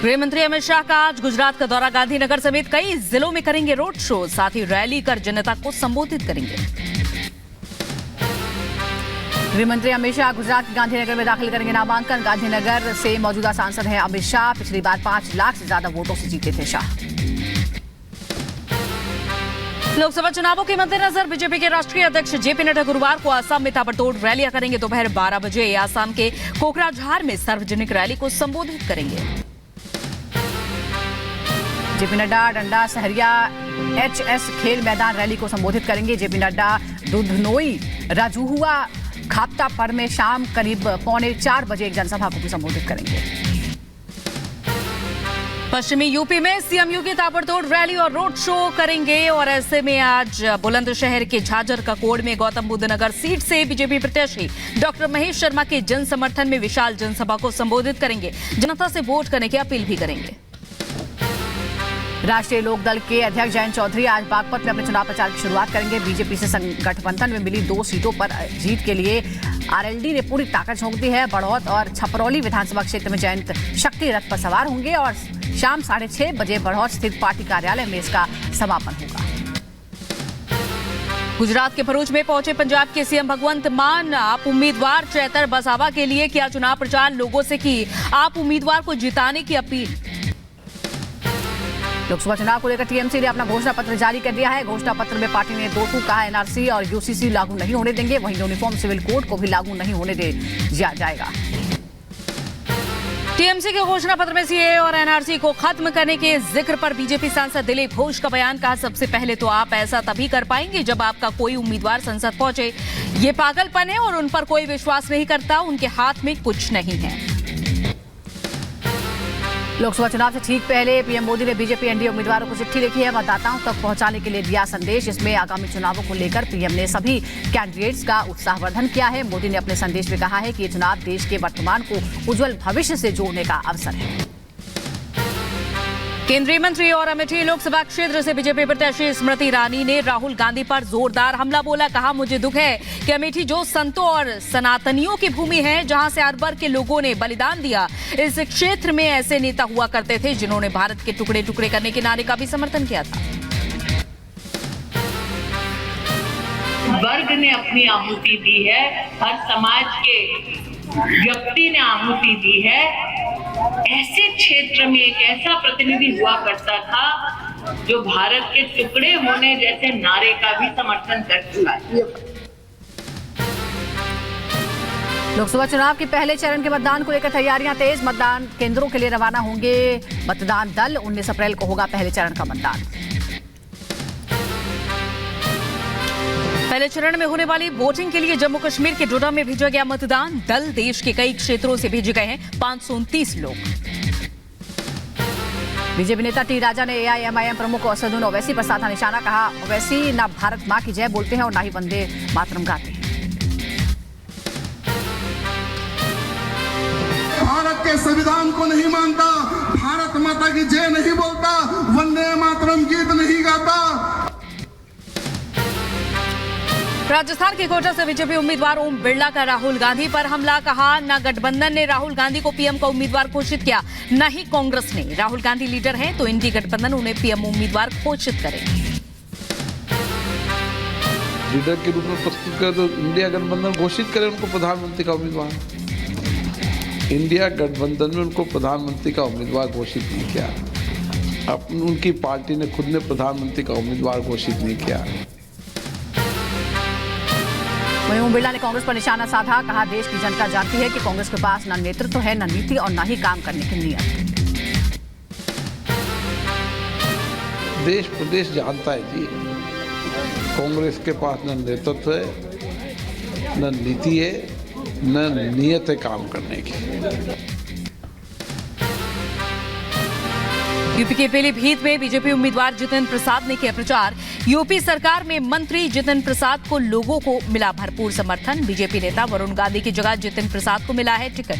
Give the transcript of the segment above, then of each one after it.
गृह मंत्री अमित शाह का आज गुजरात का दौरा। गांधीनगर समेत कई जिलों में करेंगे रोड शो, साथ ही रैली कर जनता को संबोधित करेंगे। गृह मंत्री अमित शाह गुजरात के गांधीनगर में दाखिल करेंगे नामांकन। गांधीनगर से मौजूदा सांसद हैं अमित शाह। पिछली बार 5 लाख से ज्यादा वोटों से जीते थे शाह। लोकसभा चुनावों के मद्देनजर बीजेपी के राष्ट्रीय अध्यक्ष जेपी नड्डा गुरुवार को असम में ताबड़तोड़ रैलियां करेंगे। दोपहर 12 बजे असम के कोकराझार में सार्वजनिक रैली को संबोधित करेंगे। जेपी नड्डा डंडा सहरिया एचएस खेल मैदान रैली को संबोधित करेंगे। जेपी नड्डा दुधनोई राजूहुआ खापतापर में शाम करीब 3:45 बजे एक जनसभा को भी संबोधित करेंगे। पश्चिमी यूपी में सीएम योगी ताबड़तोड़ रैली और रोड शो करेंगे और ऐसे में आज बुलंदशहर के झाझर ककोड़ में गौतम बुद्ध नगर सीट से बीजेपी प्रत्याशी डॉक्टर महेश शर्मा के जन समर्थन में विशाल जनसभा को संबोधित करेंगे। जनता से वोट करने की अपील भी करेंगे। राष्ट्रीय लोकदल के अध्यक्ष जयंत चौधरी आज बागपत में अपने चुनाव प्रचार की शुरुआत करेंगे। बीजेपी से गठबंधन में मिली 2 सीटों पर जीत के लिए आरएलडी ने पूरी ताकत झोंक दी है। बड़ौत और छपरौली विधानसभा क्षेत्र में जयंत शक्ति रथ पर सवार होंगे और शाम 6:30 बजे बड़ौत स्थित पार्टी कार्यालय में इसका समापन होगा। गुजरात के भरूच में पहुंचे पंजाब के सीएम भगवंत मान। आप उम्मीदवार चैतर बसावा के लिए किया चुनाव प्रचार, लोगों से की आप उम्मीदवार को जिताने की अपील। लोकसभा चुनाव को लेकर टीएमसी ने अपना घोषणा पत्र जारी कर दिया है। घोषणा पत्र में पार्टी ने 2 कहा एनआरसी और यूसीसी लागू नहीं होने देंगे, वहीं यूनिफॉर्म सिविल कोड को भी लागू नहीं होने दिया जाएगा। टीएमसी के घोषणा पत्र में सीए और एनआरसी को खत्म करने के जिक्र पर बीजेपी सांसद दिलीप घोष का बयान। कहा, सबसे पहले तो आप ऐसा तभी कर पाएंगे जब आपका कोई उम्मीदवार संसद पहुंचे। ये पागलपन है और उन पर कोई विश्वास नहीं करता, उनके हाथ में कुछ नहीं है। लोकसभा चुनाव से ठीक पहले पीएम मोदी ने बीजेपी एनडीए उम्मीदवारों को चिट्ठी लिखी है। मतदाताओं तक पहुंचाने के लिए दिया संदेश। इसमें आगामी चुनावों को लेकर पीएम ने सभी कैंडिडेट्स का उत्साहवर्धन किया है। मोदी ने अपने संदेश में कहा है कि ये चुनाव देश के वर्तमान को उज्जवल भविष्य से जोड़ने का अवसर है। केंद्रीय मंत्री और अमेठी लोकसभा क्षेत्र से बीजेपी प्रत्याशी स्मृति ईरानी ने राहुल गांधी पर जोरदार हमला बोला। कहा, मुझे दुख है कि अमेठी जो संतों और सनातनियों की भूमि है, जहां से अरबर के लोगों ने बलिदान दिया, इस क्षेत्र में ऐसे नेता हुआ करते थे जिन्होंने भारत के टुकड़े टुकड़े करने के नारे का भी समर्थन किया था। वर्ग ने अपनी आहुति दी है, हर समाज के व्यक्ति ने आहुति दी है। ऐसे क्षेत्र में एक ऐसा प्रतिनिधि हुआ करता था जो भारत के टुकड़े होने जैसे नारे का भी समर्थन कर चुका है। लोकसभा चुनाव के पहले चरण के मतदान को लेकर तैयारियां तेज। मतदान केंद्रों के लिए रवाना होंगे मतदान दल। 19 अप्रैल को होगा पहले चरण का मतदान। पहले चरण में होने वाली वोटिंग के लिए जम्मू कश्मीर के डोडा में भेजा गया मतदान दल। देश के कई क्षेत्रों से भेजे गए हैं 529 लोग। बीजेपी नेता टी राजा ने एआईएमआईएम प्रमुख असदुद्दीन ओवैसी पर साधा निशाना। कहा, ओवैसी ना भारत मां की जय बोलते हैं और ना ही वंदे मातरम गाते हैं। भारत के संविधान को नहीं मानता, भारत माता की जय नहीं बोलता, वंदे मातरम गीत नहीं गाता। राजस्थान के कोटा से बीजेपी उम्मीदवार ओम बिरला का राहुल गांधी पर हमला। कहा, न गठबंधन ने राहुल गांधी को पीएम का उम्मीदवार घोषित किया, न ही कांग्रेस ने। राहुल गांधी लीडर हैं तो इंडी गठबंधन उन्हें पीएम उम्मीदवार घोषित करे। लीडर के रूप में प्रस्तुत कर तो इंडिया गठबंधन घोषित करे उनको प्रधानमंत्री का उम्मीदवार। इंडिया गठबंधन में उनको प्रधानमंत्री का उम्मीदवार घोषित नहीं किया। उनकी पार्टी ने खुद ने प्रधानमंत्री का उम्मीदवार घोषित नहीं किया। वहीं ओम बिरला ने कांग्रेस पर निशाना साधा। कहा, देश की जनता जानती है कि कांग्रेस के पास न नेतृत्व है, न नीति और न ही काम करने की नीयत। देश प्रदेश जानता है जी, कांग्रेस के पास न नेतृत्व है, न नीति है, न नीयत है काम करने की। यूपी के पीलीभीत में बीजेपी उम्मीदवार जितेंद्र प्रसाद ने किया प्रचार। यूपी सरकार में मंत्री जितेंद्र प्रसाद को लोगों को मिला भरपूर समर्थन। बीजेपी नेता वरुण गांधी की जगह जितेंद्र प्रसाद को मिला है टिकट।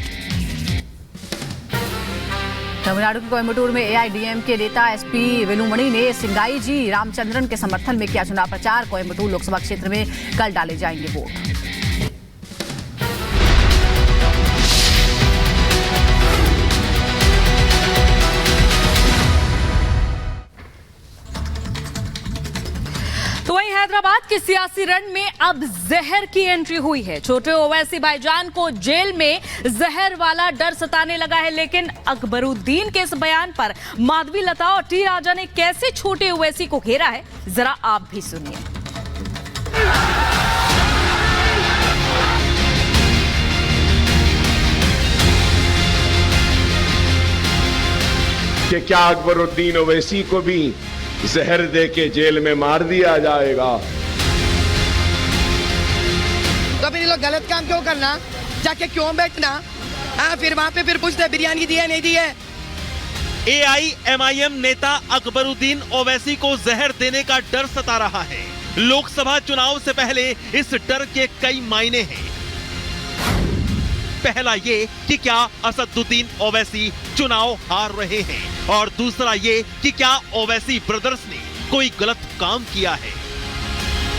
तमिलनाडु के कोयम्बटूर में एआईडीएमके नेता एसपी वेलुमणि ने सिंगाई जी रामचंद्रन के समर्थन में किया चुनाव प्रचार। कोयम्बटूर लोकसभा क्षेत्र में कल डाले जाएंगे वोट। के सियासी रण में अब जहर की एंट्री हुई है। छोटे ओवैसी भाईजान को जेल में जहर वाला डर सताने लगा है, लेकिन अकबरुद्दीन के इस बयान पर माधवी लता और टी राजा ने कैसे छोटे ओवैसी को घेरा है, जरा आप भी सुनिए। कि क्या अकबरुद्दीन ओवैसी को भी जहर दे के जेल में मार दिया जाएगा? तो फिर ये लोग गलत काम क्यों करना, जाके क्यों बैठना? फिर वहां पे फिर पूछते बिरयानी दी है नहीं दी है। AIMIM नेता अकबरुद्दीन ओवैसी को जहर देने का डर सता रहा है। लोकसभा चुनाव से पहले इस डर के कई मायने हैं। पहला ये कि क्या असदुद्दीन ओवैसी चुनाव हार रहे हैं, और दूसरा ये कि क्या ओवैसी ब्रदर्स ने कोई गलत काम किया है।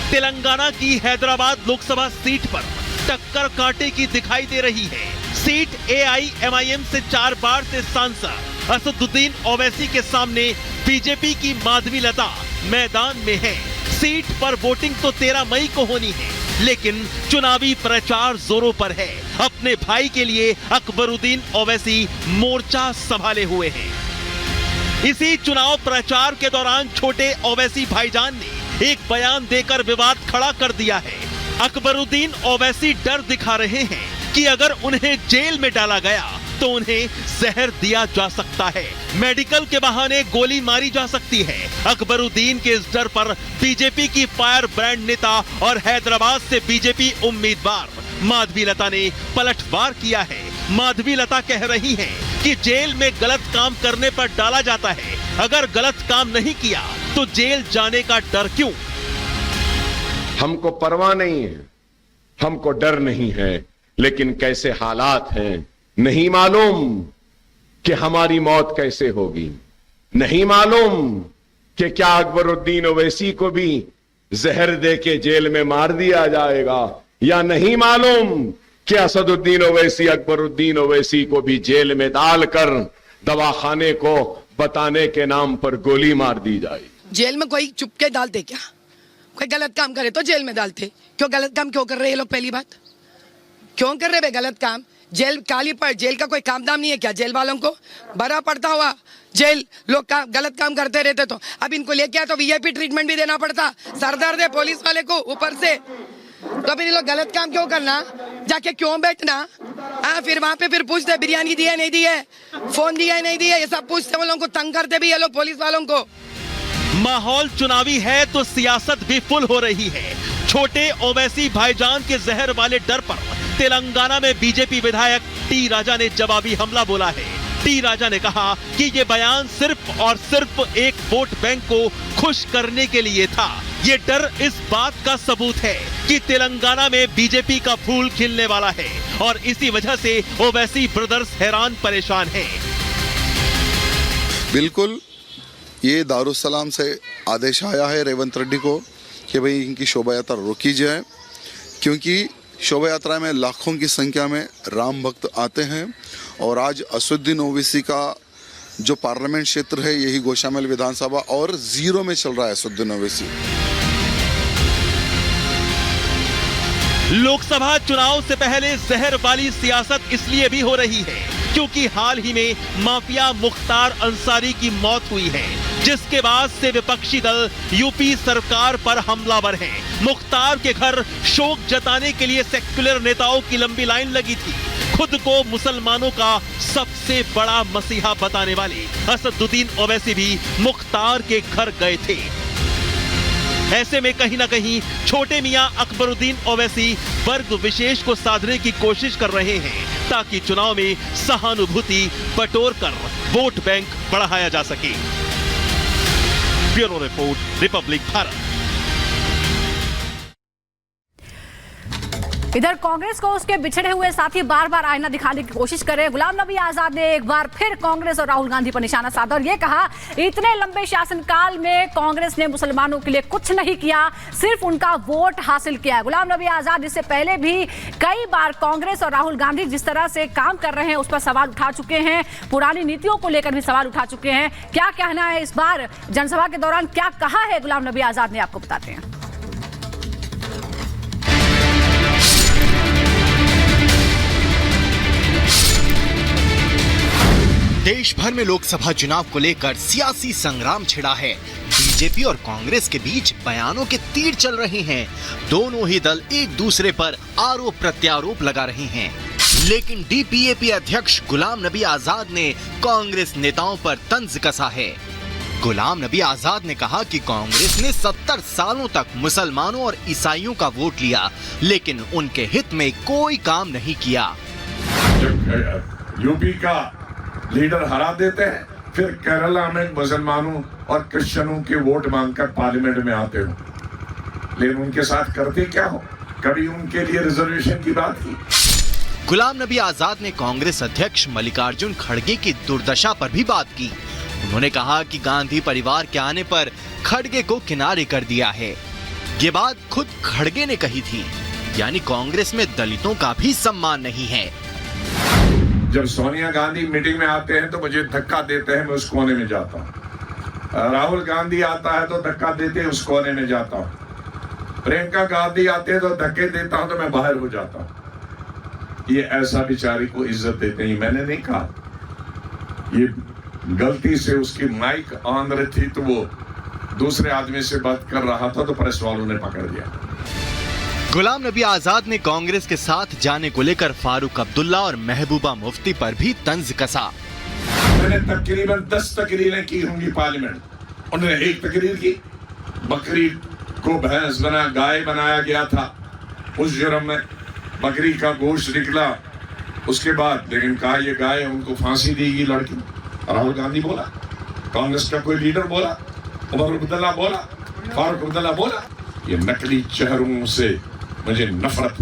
तेलंगाना की हैदराबाद लोकसभा सीट पर टक्कर कांटे की दिखाई दे रही है। सीट AIMIM से 4 बार से सांसद असदुद्दीन ओवैसी के सामने बीजेपी की माधवी लता मैदान में है। सीट पर वोटिंग तो 13 मई को होनी है, लेकिन चुनावी प्रचार जोरों पर है। अपने भाई के लिए अकबरुद्दीन ओवैसी मोर्चा संभाले हुए हैं। इसी चुनाव प्रचार के दौरान छोटे ओवैसी भाईजान ने एक बयान देकर विवाद खड़ा कर दिया है। अकबरुद्दीन ओवैसी डर दिखा रहे हैं कि अगर उन्हें जेल में डाला गया तो उन्हें जहर दिया जा सकता है, मेडिकल के बहाने गोली मारी जा सकती है। अकबरुद्दीन के इस डर पर बीजेपी की फायर ब्रांड नेता और हैदराबाद से बीजेपी उम्मीदवार माधवी लता ने पलटवार किया है। माधवी लता कह रही हैं कि जेल में गलत काम करने पर डाला जाता है, अगर गलत काम नहीं किया तो जेल जाने का डर क्यों? हमको परवाह नहीं है, हमको डर नहीं है, लेकिन कैसे हालात हैं नहीं मालूम कि हमारी मौत कैसे होगी। नहीं मालूम कि क्या अकबरुद्दीन ओवैसी को भी जहर दे के जेल में मार दिया जाएगा, या नहीं मालूम कि असदुद्दीन ओवैसी अकबरुद्दीन ओवैसी को भी जेल में डालकर दवाखाने को बताने के नाम पर गोली मार दी जाएगी। जेल में कोई चुपके डालते क्या? कोई गलत काम करे तो जेल में डालते। क्यों गलत काम क्यों कर रहे हैं ये लोग? पहली बात क्यों कर रहे गलत काम? जेल काली पर जेल का कोई काम दाम नहीं है क्या? जेल वालों को बड़ा पड़ता हुआ जेल लोग गलत काम करते रहते तो अब इनको लेके आया तो VIP ट्रीटमेंट भी देना पड़ता। सरदर्द है पुलिस वाले को ऊपर से, तो फिर ये लोग गलत काम क्यों करना, जाके क्यों बैठना? फिर वहां पे फिर पूछते बिरयानी दी है नहीं दी है, फोन दिया है नहीं दिया, ये सब पूछते, वो लोगों को तंग करते भी ये लोग पुलिस वालों को। माहौल चुनावी है तो सियासत भी फुल हो रही है। छोटे ओवैसी भाईजान के जहर वाले डर पर तेलंगाना में बीजेपी विधायक टी राजा ने जवाबी हमला बोला है। टी राजा ने कहा कि ये बयान सिर्फ और सिर्फ एक वोट बैंक को खुश करने के लिए था। ये डर इस बात का सबूत है कि तेलंगाना में बीजेपी का फूल खिलने वाला है, और इसी वजह से ओवैसी ब्रदर्स हैरान परेशान हैं। बिल्कुल, ये दारुसलाम से आदेश आया है रेवंत रेड्डी को कि भाई इनकी शोभा यात्रा रोकी जाए, क्योंकि शोभा यात्रा में लाखों की संख्या में राम भक्त आते हैं। और आज असदुद्दीन ओवैसी का जो पार्लियामेंट क्षेत्र है यही गोशामल विधानसभा, और 0 में चल रहा है असदुद्दीन ओवैसी। लोकसभा चुनाव से पहले जहर वाली सियासत इसलिए भी हो रही है क्योंकि हाल ही में माफिया मुख्तार अंसारी की मौत हुई है, जिसके बाद से विपक्षी दल यूपी सरकार पर हमलावर हैं। मुख्तार के घर शोक जताने के लिए सेक्युलर नेताओं की लंबी लाइन लगी थी। खुद को मुसलमानों का सबसे बड़ा मसीहा बताने वाले असदुद्दीन ओवैसी भी मुख्तार के घर गए थे। ऐसे में कहीं ना कहीं छोटे मियां अकबरुद्दीन ओवैसी वर्ग विशेष को साधने की कोशिश कर रहे हैं ताकि चुनाव में सहानुभूति बटोरकर वोट बैंक बढ़ाया जा सके। Bureau report, Republic Bharat. इधर कांग्रेस को उसके बिछड़े हुए साथी बार बार आईना दिखाने की कोशिश कर रहे हैं। गुलाम नबी आजाद ने एक बार फिर कांग्रेस और राहुल गांधी पर निशाना साधा और ये कहा, इतने लंबे शासनकाल में कांग्रेस ने मुसलमानों के लिए कुछ नहीं किया, सिर्फ उनका वोट हासिल किया है। गुलाम नबी आजाद इससे पहले भी कई बार कांग्रेस और राहुल गांधी जिस तरह से काम कर रहे हैं उस पर सवाल उठा चुके हैं, पुरानी नीतियों को लेकर भी सवाल उठा चुके हैं। क्या कहना है इस बार जनसभा के दौरान, क्या कहा है गुलाम नबी आजाद ने, आपको बताते हैं। देश भर में लोकसभा चुनाव को लेकर सियासी संग्राम छिड़ा है। बीजेपी और कांग्रेस के बीच बयानों के तीर चल रहे हैं। दोनों ही दल एक दूसरे पर आरोप प्रत्यारोप लगा रहे हैं। लेकिन डीपीएपी अध्यक्ष गुलाम नबी आजाद ने कांग्रेस नेताओं पर तंज कसा है। गुलाम नबी आजाद ने कहा कि कांग्रेस ने 70 सालों तक मुसलमानों और ईसाइयों का वोट लिया, लेकिन उनके हित में कोई काम नहीं किया। जब यूपी का लीडर हरा देते हैं, फिर केरला में मुसलमानों और क्रिश्चियनों के वोट मांगकर पार्लियामेंट में आते हो, लेकिन उनके साथ करते क्या हो? कभी उनके लिए रिजर्वेशन की बात की? गुलाम नबी आजाद ने कांग्रेस अध्यक्ष मल्लिकार्जुन खड़गे की दुर्दशा पर भी बात की। उन्होंने कहा कि गांधी परिवार के आने पर खड़गे को किनारे कर दिया है। ये बात खुद खड़गे ने कही थी, यानी कांग्रेस में दलितों का भी सम्मान नहीं है। जब सोनिया गांधी मीटिंग में आते हैं तो मुझे धक्का देते हैं, मैं उस कोने में जाता हूँ। राहुल गांधी आता है तो धक्का देते हैं, उस कोने में जाता हूँ। प्रियंका गांधी आते हैं तो धक्के देता हूँ तो मैं बाहर हो जाता हूँ। ये ऐसा बेचारी को इज्जत देते हैं, मैंने नहीं कहा। ये गलती से उसकी माइक ऑन रही थी तो वो दूसरे आदमी से बात कर रहा था तो प्रेस वालों ने पकड़ दिया। गुलाम नबी आजाद ने कांग्रेस के साथ जाने को लेकर फारूक अब्दुल्ला और महबूबा मुफ्ती पर भी तंज कसा। मैंने तकरीबन 10 तकरीरें की होंगी पार्लियामेंट, उन्होंने एक तकरीर की, बकरी को भैंस बना गाय बनाया गया था, उस जुर्म में बकरी का गोश्त निकला। उसके बाद लेकिन कहा ये गाय, उनको फांसी देगी लड़की। राहुल गांधी बोला, कांग्रेस का कोई लीडर बोला, उमर अब्दुल्ला बोला, फारूक अब्दुल्ला बोला। ये नकली चेहरों से मुझे नफरत।